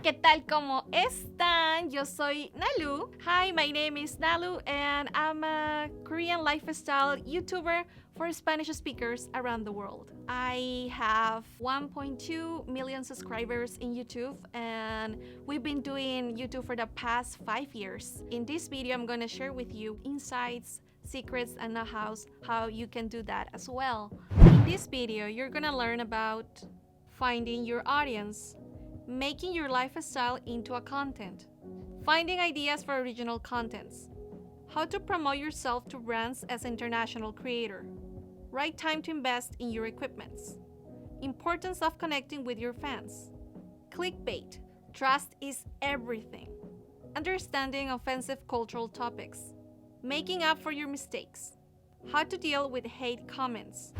¿qué tal? ¿Cómo están? Yo soy Nalu. Hi, my name is Nalu and I'm a Korean lifestyle YouTuber for Spanish speakers around the world. I have 1.2 million subscribers in YouTube and we've been doing YouTube for the past 5 years. In this video, I'm going to share with you insights, secrets, and know-hows how you can do that as well. In this video, you're going to learn about finding your audience, making your lifestyle into a content, finding ideas for original contents, how to promote yourself to brands as an international creator, right time to invest in your equipments, importance of connecting with your fans, clickbait, trust is everything, understanding offensive cultural topics, making up for your mistakes, how to deal with hate comments.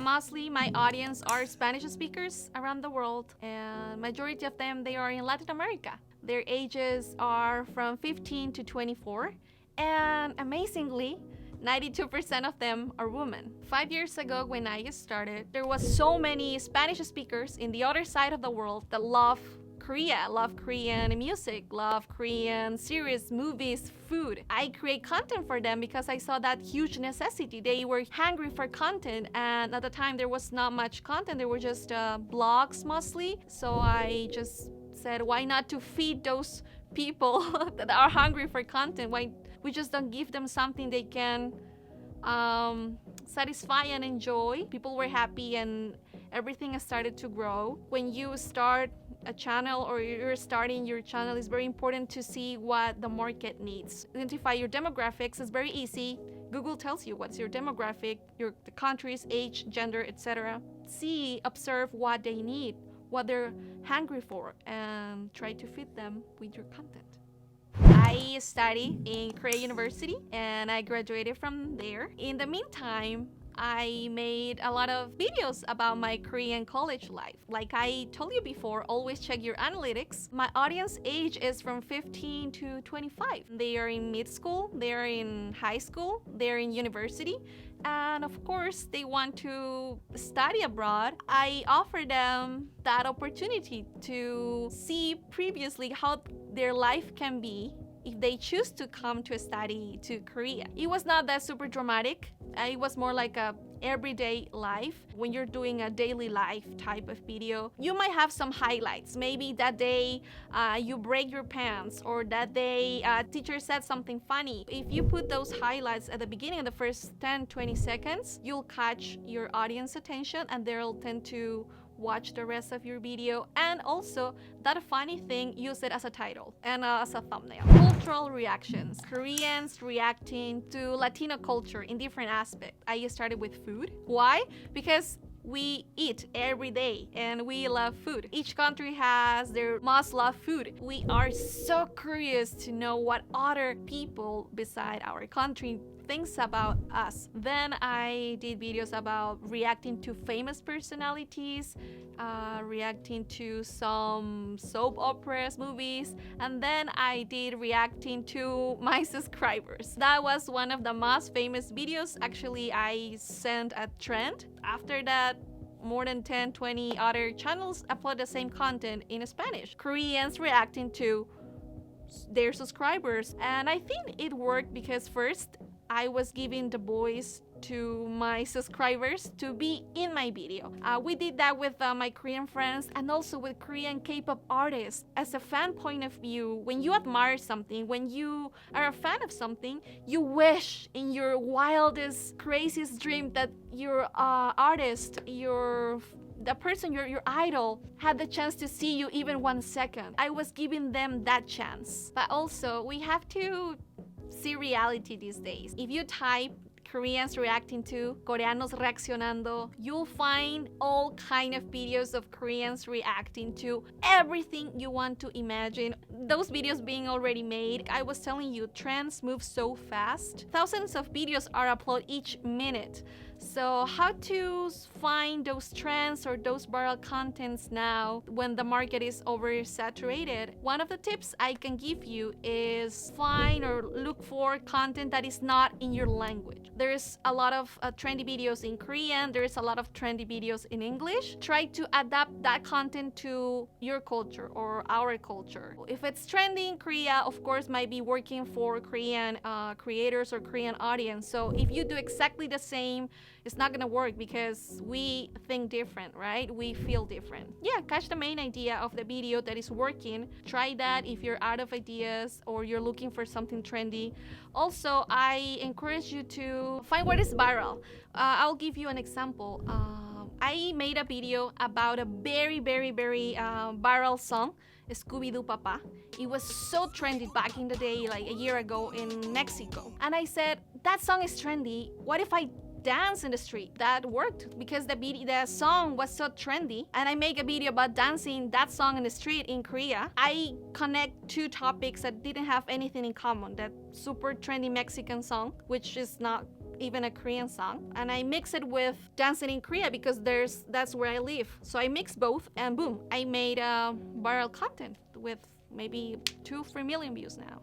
Mostly my audience are Spanish speakers around the world, and majority of them, they are in Latin America. Their ages are from 15 to 24, and amazingly, 92% of them are women. 5 years ago when I started, there was so many Spanish speakers in the other side of the world that love Korea, love Korean music, love Korean series, movies, food. I create content for them because I saw that huge necessity. They were hungry for content, and at the time there was not much content. There were just blogs mostly. So I just said, why not to feed those people that are hungry for content? Why we just don't give them something they can satisfy and enjoy? People were happy and everything started to grow. When you start a channel or you're starting your channel, it's very important to see what the market needs. Identify your demographics. It's very easy. Google tells you what's your demographic, the country's age, gender, etc. Observe what they need, what they're hungry for, and try to feed them with your content. I study in Korea University and I graduated from there. In the meantime, I made a lot of videos about my Korean college life. Like I told you before, always check your analytics. My audience age is from 15 to 25. They are in mid-school, they are in high school, they're in university, and of course, they want to study abroad. I offer them that opportunity to see previously how their life can be if they choose to come to study to Korea. It was not that super dramatic. It was more like a everyday life. When you're doing a daily life type of video, you might have some highlights. Maybe that day you break your pants, or that day teacher said something funny. If you put those highlights at the beginning of the first 10-20 seconds, you'll catch your audience attention and they'll tend to watch the rest of your video. And also, that funny thing, use it as a title and as a thumbnail. Cultural reactions. Koreans reacting to Latino culture in different aspects. I started with food. Why? Because we eat every day and we love food. Each country has their most loved food. We are so curious to know what other people beside our country thinks about us. Then I did videos about reacting to famous personalities, reacting to some soap operas, movies, and then I did reacting to my subscribers. That was one of the most famous videos. Actually, I sent a trend. After that, more than 10-20 other channels upload the same content in Spanish. Koreans reacting to their subscribers, and I think it worked because first, I was giving the voice to my subscribers to be in my video. We did that with my Korean friends and also with Korean K-pop artists. As a fan point of view, when you admire something, when you are a fan of something, you wish in your wildest, craziest dream that your artist, the person, your idol, had the chance to see you even 1 second. I was giving them that chance. But also, we have to see reality these days. If you type Koreans reacting to, coreanos reaccionando, you'll find all kind of videos of Koreans reacting to everything you want to imagine. Those videos being already made. I was telling you, trends move so fast. Thousands of videos are uploaded each minute. So how to find those trends or those viral contents now when the market is oversaturated? One of the tips I can give you is find or look for content that is not in your language. There's a lot of trendy videos in Korean, there's a lot of trendy videos in English. Try to adapt that content to your culture or our culture. If it's trendy in Korea, of course, might be working for Korean creators or Korean audience. So if you do exactly the same, it's not gonna work because we think different, right? We feel different. Yeah, catch the main idea of the video that is working. Try that if you're out of ideas or you're looking for something trendy. Also, I encourage you to find what is viral. I'll give you an example. I made a video about a very viral song, Scooby-Doo Papa. It was so trendy back in the day, like a year ago in Mexico. And I said, that song is trendy. What if I dance in the street? That worked because the song was so trendy, and I make a video about dancing that song in the street in Korea. I connect two topics that didn't have anything in common. That super trendy Mexican song, which is not even a Korean song, and I mix it with dancing in Korea because that's where I live. So I mix both, and boom, I made viral content with maybe 2-3 million views now.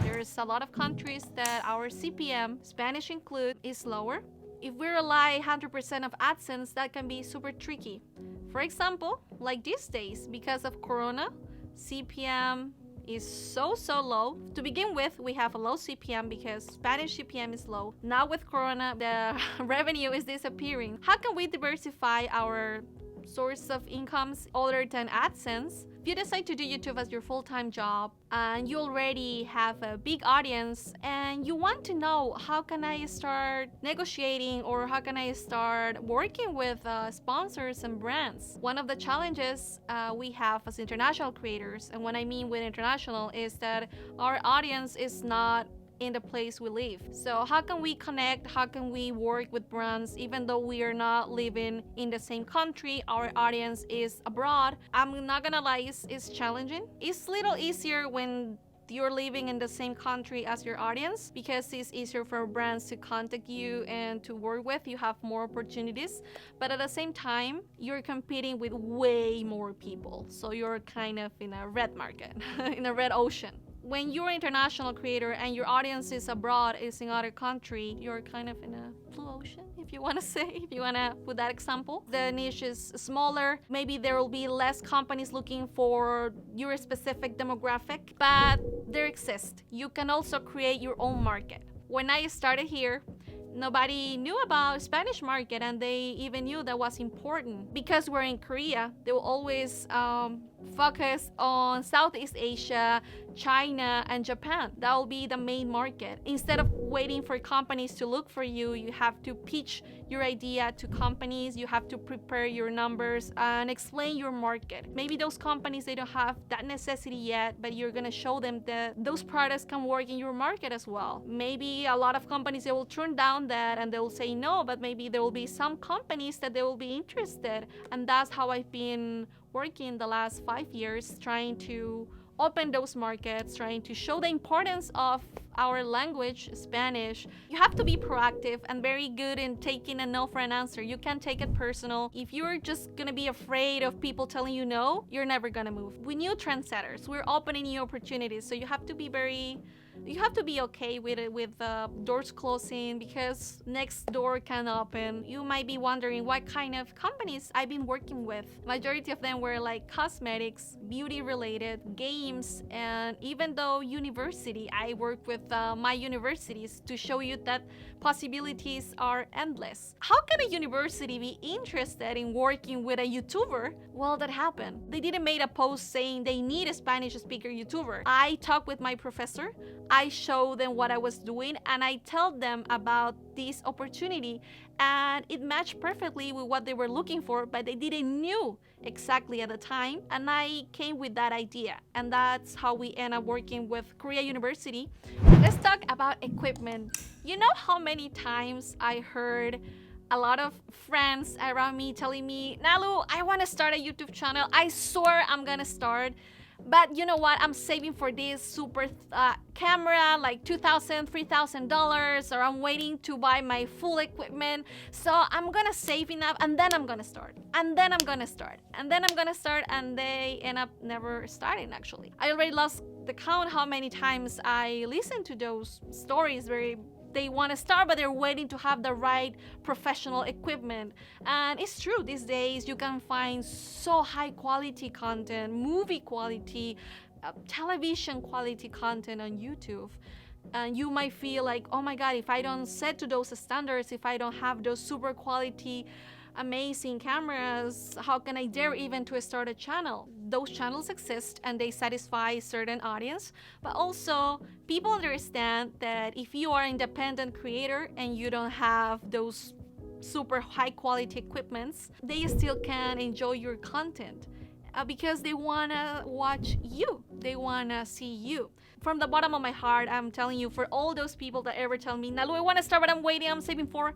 There's a lot of countries that our CPM, Spanish included, is lower. If we rely 100% of AdSense, that can be super tricky. For example, like these days, because of Corona, CPM is so low. To begin with, we have a low CPM because Spanish CPM is low. Now with Corona, the revenue is disappearing. How can we diversify our source of incomes other than AdSense? If you decide to do YouTube as your full-time job and you already have a big audience and you want to know how can I start negotiating or how can I start working with sponsors and brands, one of the challenges we have as international creators, and what I mean with international is that our audience is not in the place we live. So how can we connect? How can we work with brands even though we are not living in the same country? Our audience is abroad. I'm not gonna lie, it's challenging. It's a little easier when you're living in the same country as your audience because it's easier for brands to contact you and to work with. You have more opportunities, but at the same time, you're competing with way more people. So you're kind of in a red market, in a red ocean. When you're an international creator and your audience is abroad, is in other country, you're kind of in a blue ocean, if you want to say, if you want to put that example. The niche is smaller. Maybe there will be less companies looking for your specific demographic, but there exist. You can also create your own market. When I started here, nobody knew about Spanish market, and they even knew that was important. Because we're in Korea, they will always focus on Southeast Asia, China, and Japan. That will be the main market. Instead of waiting for companies to look for you, you have to pitch your idea to companies, you have to prepare your numbers and explain your market. Maybe those companies, they don't have that necessity yet, but you're gonna show them that those products can work in your market as well. Maybe a lot of companies, they will turn down that and they will say no, but maybe there will be some companies that they will be interested. And that's how I've been working the last 5 years, trying to open those markets, trying to show the importance of our language, Spanish. You have to be proactive and very good in taking a no for an answer. You can't take it personal. If you're just gonna be afraid of people telling you no, you're never gonna move. We new trendsetters. We're opening new opportunities, so you have to be okay with it, with doors closing, because next door can open. You might be wondering what kind of companies I've been working with. Majority of them were like cosmetics, beauty related, games, and even though university, I work with my universities to show you that possibilities are endless. How can a university be interested in working with a YouTuber? Well, that happened. They didn't make a post saying they need a Spanish speaker YouTuber. I talked with my professor, I show them what I was doing, and I tell them about this opportunity, and it matched perfectly with what they were looking for, but they didn't knew exactly at the time, and I came with that idea, and that's how we end up working with Korea University. Let's talk about equipment. You know how many times I heard a lot of friends around me telling me, Nalu, I want to start a YouTube channel. I swear I'm gonna start. but you know what, I'm saving for this super camera, like $2,000, $3,000, or I'm waiting to buy my full equipment. So I'm gonna save enough, and then I'm gonna start, and then I'm gonna start, and then I'm gonna start, and they end up never starting. Actually, I already lost the count how many times I listen to those stories where they want to start, but they're waiting to have the right professional equipment. And it's true, these days you can find so high quality content, movie quality, television quality content on YouTube. And you might feel like, oh my God, if I don't set to those standards, if I don't have those super quality, amazing cameras, how can I dare even to start a channel? Those channels exist and they satisfy a certain audience, but also people understand that if you are an independent creator and you don't have those super high quality equipments, they still can enjoy your content because they wanna watch you, they wanna see you. From the bottom of my heart, I'm telling you, for all those people that ever tell me, Nalu, I wanna start, but I'm waiting, I'm saving for,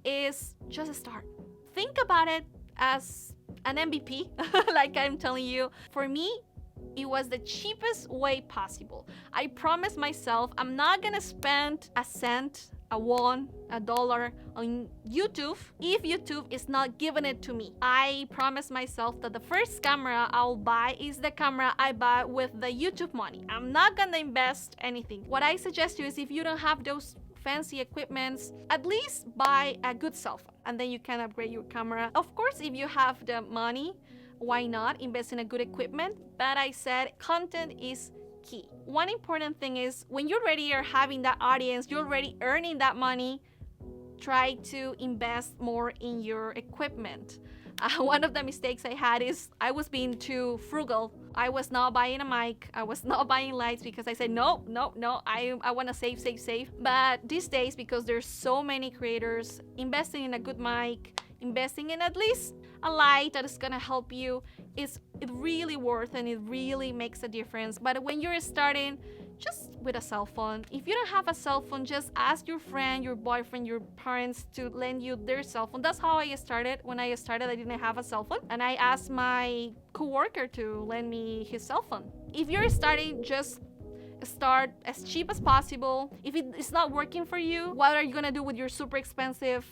is just start. Think about it as an MVP, like I'm telling you. For me, it was the cheapest way possible. I promised myself I'm not gonna spend a cent, a won, a dollar on YouTube if YouTube is not giving it to me. I promised myself that the first camera I'll buy is the camera I buy with the YouTube money. I'm not gonna invest anything. What I suggest you is, if you don't have those fancy equipments, at least buy a good cell phone and then you can upgrade your camera. Of course, if you have the money, why not invest in a good equipment? But I said content is key. One important thing is, when you already are having that audience, you're already earning that money, try to invest more in your equipment. One of the mistakes I had is I was being too frugal. I was not buying a mic, I was not buying lights, because I said no, I want to save. But these days, because there's so many creators, investing in a good mic, investing in at least a light that is gonna help you, is it really worth, and it really makes a difference. But when you're starting, just with a cell phone. If you don't have a cell phone, just ask your friend, your boyfriend, your parents to lend you their cell phone. That's how I started. When I started, I didn't have a cell phone, and I asked my coworker to lend me his cell phone. If you're starting, just start as cheap as possible. If it's not working for you, what are you gonna do with your super expensive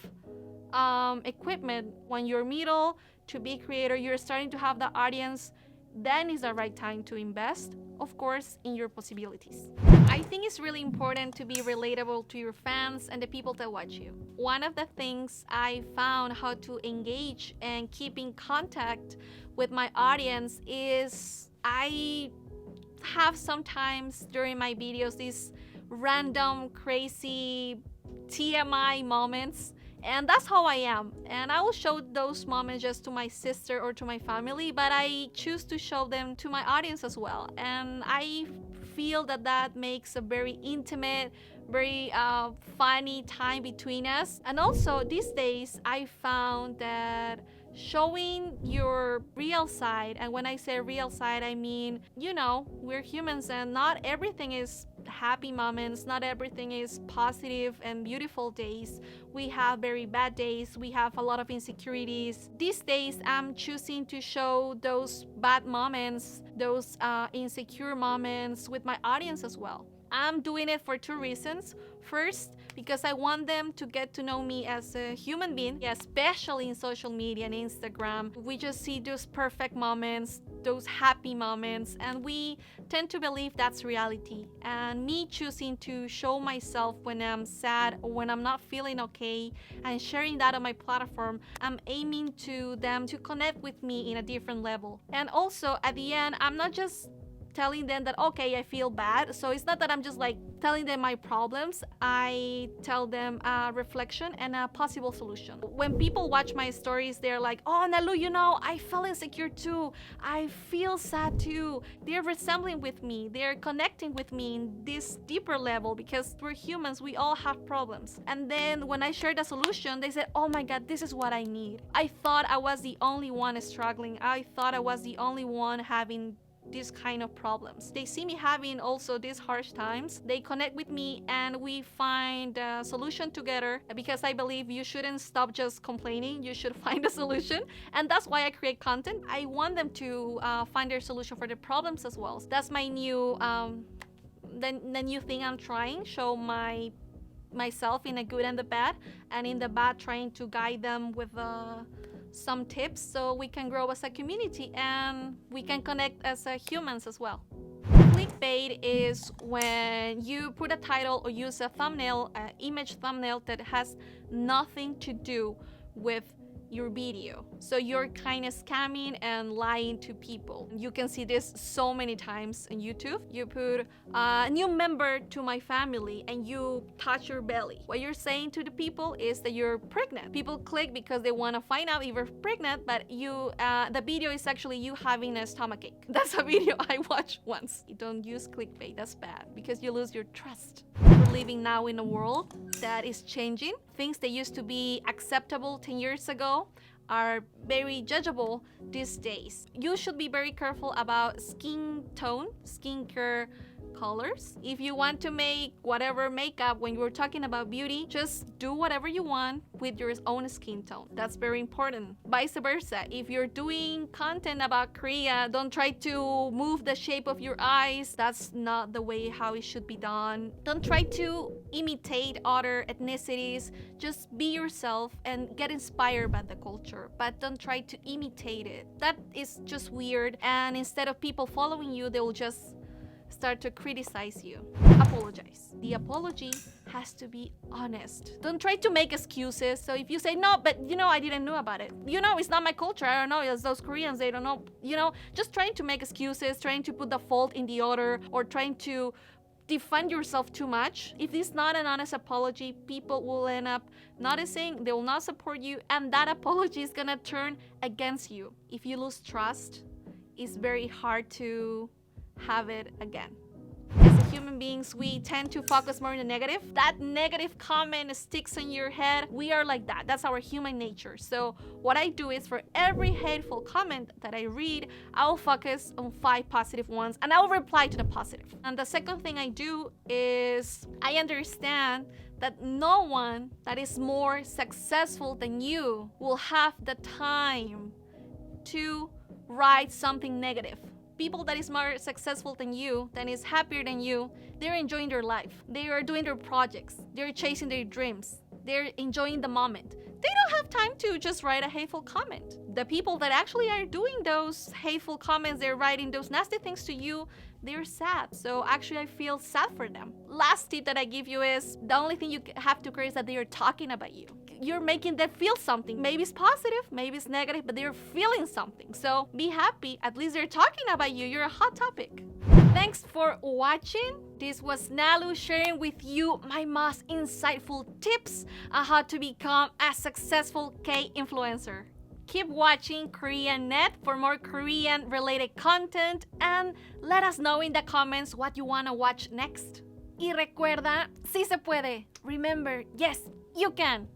equipment? When you're middle to big creator, you're starting to have the audience, then is the right time to invest, of course, in your possibilities. I think it's really important to be relatable to your fans and the people that watch you. One of the things I found how to engage and keep in contact with my audience is, I have sometimes during my videos these random crazy TMI moments, and that's how I am. And I will show those moments just to my sister or to my family, but I choose to show them to my audience as well. And I feel that that makes a very intimate, very funny time between us. And also these days, I found that showing your real side, and when I say real side, I mean, you know, we're humans and not everything is happy moments, not everything is positive and beautiful days. We have very bad days, we have a lot of insecurities. These days, I'm choosing to show those bad moments, those insecure moments with my audience as well. I'm doing it for two reasons. First, because I want them to get to know me as a human being, especially in social media and Instagram. We just see those perfect moments, those happy moments, and we tend to believe that's reality. And me choosing to show myself when I'm sad or when I'm not feeling okay and sharing that on my platform, I'm aiming to them to connect with me in a different level. And also, at the end, I'm not just telling them that, okay, I feel bad. So it's not that I'm just like telling them my problems. I tell them a reflection and a possible solution. When people watch my stories, they're like, oh, Nalu, you know, I felt insecure too. I feel sad too. They're resembling with me. They're connecting with me in this deeper level, because we're humans. We all have problems. And then when I shared a solution, they said, oh my God, this is what I need. I thought I was the only one struggling. I thought I was the only one having these kind of problems. They see me having also these harsh times. They connect with me and we find a solution together, because I believe you shouldn't stop just complaining. You should find a solution. And that's why I create content. I want them to find their solution for their problems as well. That's my new, the new thing I'm trying. Show myself in the good and the bad, and in the bad trying to guide them with some tips so we can grow as a community and we can connect as humans as well. Clickbait is when you put a title or use a thumbnail, an image thumbnail that has nothing to do with your video. So you're kind of scamming and lying to people. You can see this so many times on YouTube. You put a new member to my family and you touch your belly. What you're saying to the people is that you're pregnant. People click because they want to find out if you're pregnant, but you, the video is actually you having a stomachache. That's a video I watched once. You don't use clickbait, that's bad, because you lose your trust. We're living now in a world that is changing. Things that used to be acceptable 10 years ago are very judgeable these days. You should be very careful about skin tone, skincare colors. If you want to make whatever makeup, when you're talking about beauty, just do whatever you want with your own skin tone. That's very important. Vice versa, if you're doing content about Korea, don't try to move the shape of your eyes. That's not the way how it should be done. Don't try to imitate other ethnicities. Just be yourself and get inspired by the culture, but don't try to imitate it. That is just weird, and instead of people following you, they will just start to criticize you. Apologize. The apology has to be honest. Don't try to make excuses. So if you say, no, but I didn't know about it. It's not my culture. I don't know. It's those Koreans, they don't know. Just trying to make excuses, trying to put the fault in the other, or trying to defend yourself too much. If it's not an honest apology, people will end up noticing, they will not support you, and that apology is gonna turn against you. If you lose trust, it's very hard to have it again. As human beings, we tend to focus more on the negative. That negative comment sticks in your head. We are like that. That's our human nature. So what I do is, for every hateful comment that I read, I'll focus on 5 positive ones and I'll reply to the positive. And the second thing I do is I understand that no one that is more successful than you will have the time to write something negative. People that is more successful than you, that is happier than you, they're enjoying their life. They are doing their projects. They're chasing their dreams. They're enjoying the moment. They don't have time to just write a hateful comment. The people that actually are doing those hateful comments, they're writing those nasty things to you, they're sad. So actually I feel sad for them. Last tip that I give you is, the only thing you have to care is that they are talking about you. You're making them feel something. Maybe it's positive, maybe it's negative, but they're feeling something. So be happy, at least they're talking about you. You're a hot topic. Thanks for watching. This was Nalu sharing with you my most insightful tips on how to become a successful K-influencer. Keep watching KoreanNet for more Korean related content, and let us know in the comments what you want to watch next. Y recuerda, sí se puede. Remember, yes, you can.